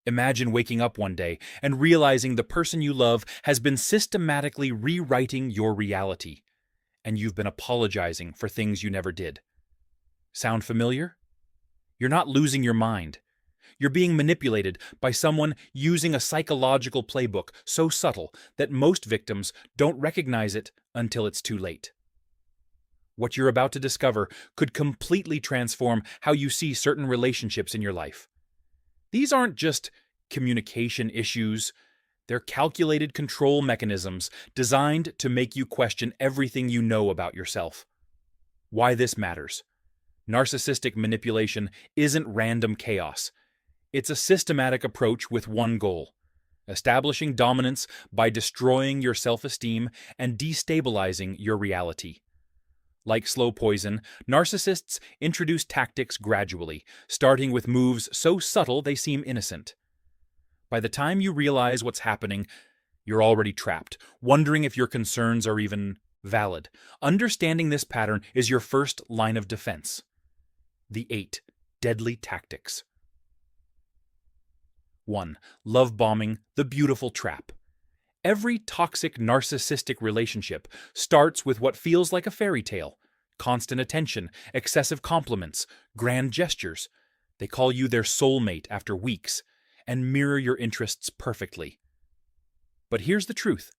Imagine waking up one day and realizing the person you love has been systematically rewriting your reality, and you've been apologizing for things you never did. Sound familiar? You're not losing your mind. You're being manipulated by someone using a psychological playbook so subtle that most victims don't recognize it until it's too late. What you're about to discover could completely transform how you see certain relationships in your life. These aren't just communication issues, they're calculated control mechanisms designed to make you question everything you know about yourself. Why this matters. Narcissistic manipulation isn't random chaos. It's a systematic approach with one goal: establishing dominance by destroying your self-esteem and destabilizing your reality. Like slow poison, narcissists introduce tactics gradually, starting with moves so subtle they seem innocent. By the time you realize what's happening, you're already trapped, wondering if your concerns are even valid. Understanding this pattern is your first line of defense. The 8 Deadly Tactics. 1. Love bombing, the beautiful trap. Every toxic narcissistic relationship starts with what feels like a fairy tale. Constant attention, excessive compliments, grand gestures. They call you their soulmate after weeks and mirror your interests perfectly. But here's the truth.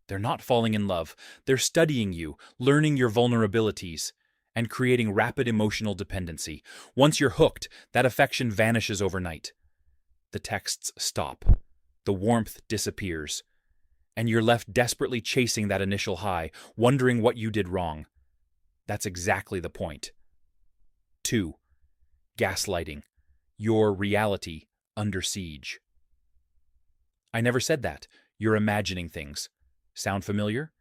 They're not falling in love. They're studying you, learning your vulnerabilities, and creating rapid emotional dependency. Once you're hooked, that affection vanishes overnight. The texts stop. The warmth disappears. And you're left desperately chasing that initial high, wondering what you did wrong. That's exactly the point. 2. Gaslighting. Your reality under siege. I never said that. You're imagining things. Sound familiar?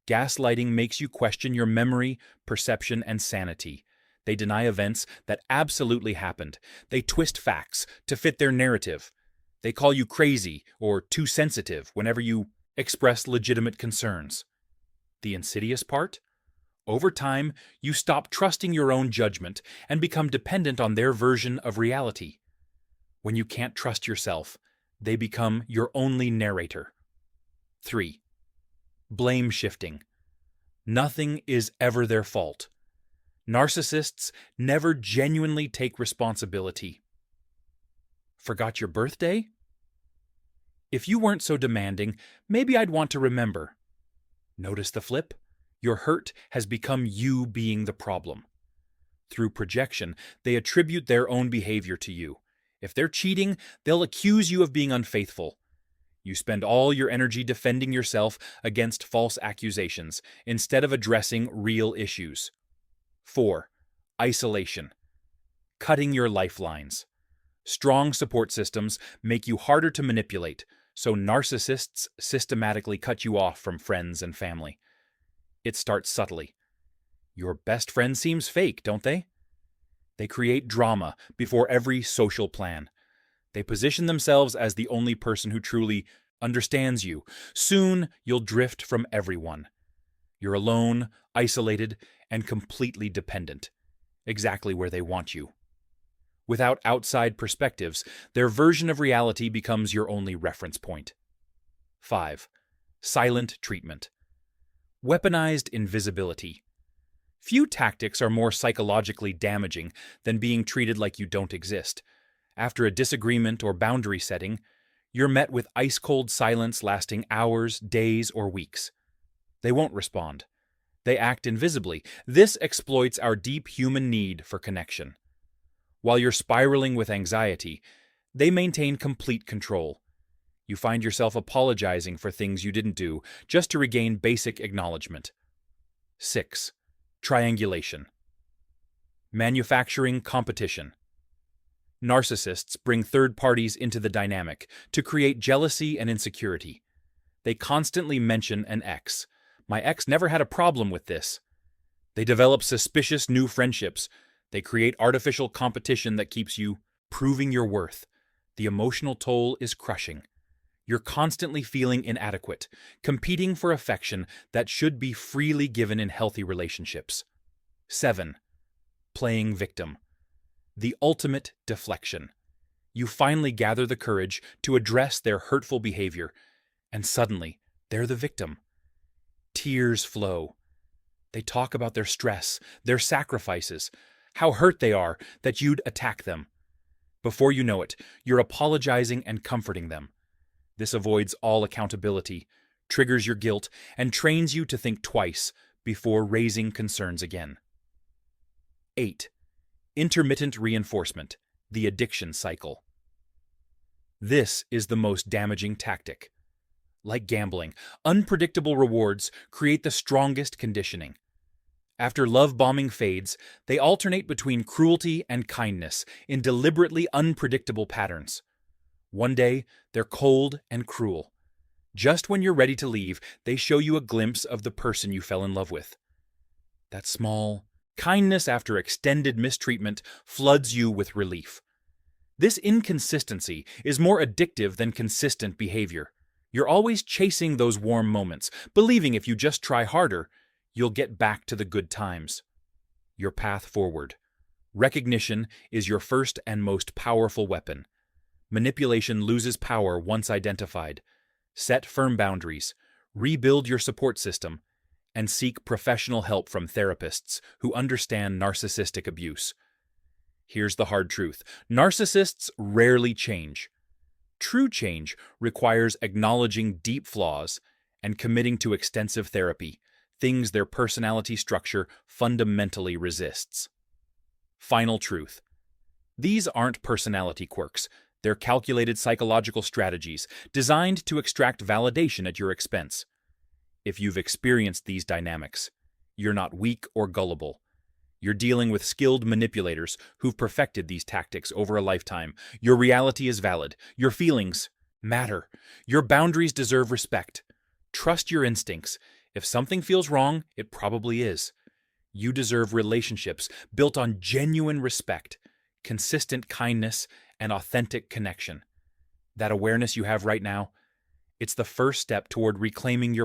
Gaslighting makes you question your memory, perception, and sanity. They deny events that absolutely happened. They twist facts to fit their narrative. They call you crazy or too sensitive whenever you express legitimate concerns. The insidious part? Over time, you stop trusting your own judgment and become dependent on their version of reality. When you can't trust yourself, they become your only narrator. 3. Blame shifting. Nothing is ever their fault. Narcissists never genuinely take responsibility. Forgot your birthday? If you weren't so demanding, maybe I'd want to remember. Notice the flip? Your hurt has become you being the problem. Through projection, they attribute their own behavior to you. If they're cheating, they'll accuse you of being unfaithful. You spend all your energy defending yourself against false accusations instead of addressing real issues. 4. Isolation. Cutting your lifelines. Strong support systems make you harder to manipulate, so narcissists systematically cut you off from friends and family. It starts subtly. Your best friend seems fake, don't they? They create drama before every social plan. They position themselves as the only person who truly understands you. Soon, you'll drift from everyone. You're alone, isolated, and completely dependent. Exactly where they want you. Without outside perspectives, their version of reality becomes your only reference point. 5. Silent treatment. Weaponized invisibility. Few tactics are more psychologically damaging than being treated like you don't exist. After a disagreement or boundary setting, you're met with ice-cold silence lasting hours, days, or weeks. They won't respond. They act invisibly. This exploits our deep human need for connection. While you're spiraling with anxiety, they maintain complete control. You find yourself apologizing for things you didn't do just to regain basic acknowledgement. 6. Triangulation. Manufacturing competition. Narcissists bring third parties into the dynamic to create jealousy and insecurity. They constantly mention an ex. My ex never had a problem with this. They develop suspicious new friendships. They create artificial competition that keeps you proving your worth. The emotional toll is crushing. You're constantly feeling inadequate, competing for affection that should be freely given in healthy relationships. 7. Playing victim. The ultimate deflection. You finally gather the courage to address their hurtful behavior, and suddenly, they're the victim. Tears flow. They talk about their stress, their sacrifices, how hurt they are that you'd attack them. Before you know it, you're apologizing and comforting them. This avoids all accountability, triggers your guilt, and trains you to think twice before raising concerns again. 8. Intermittent reinforcement, the addiction cycle. This is the most damaging tactic. Like gambling, unpredictable rewards create the strongest conditioning. After love bombing fades, they alternate between cruelty and kindness in deliberately unpredictable patterns. One day, they're cold and cruel. Just when you're ready to leave, they show you a glimpse of the person you fell in love with. That small kindness after extended mistreatment floods you with relief. This inconsistency is more addictive than consistent behavior. You're always chasing those warm moments, believing if you just try harder, you'll get back to the good times. Your path forward. Recognition is your first and most powerful weapon. Manipulation loses power once identified. Set firm boundaries, rebuild your support system, and seek professional help from therapists who understand narcissistic abuse. Here's the hard truth. Narcissists rarely change. True change requires acknowledging deep flaws and committing to extensive therapy, things their personality structure fundamentally resists. Final truth. These aren't personality quirks. They're calculated psychological strategies designed to extract validation at your expense. If you've experienced these dynamics, you're not weak or gullible. You're dealing with skilled manipulators who've perfected these tactics over a lifetime. Your reality is valid. Your feelings matter. Your boundaries deserve respect. Trust your instincts. If something feels wrong, it probably is. You deserve relationships built on genuine respect, consistent kindness, and authentic connection. That awareness you have right now, it's the first step toward reclaiming your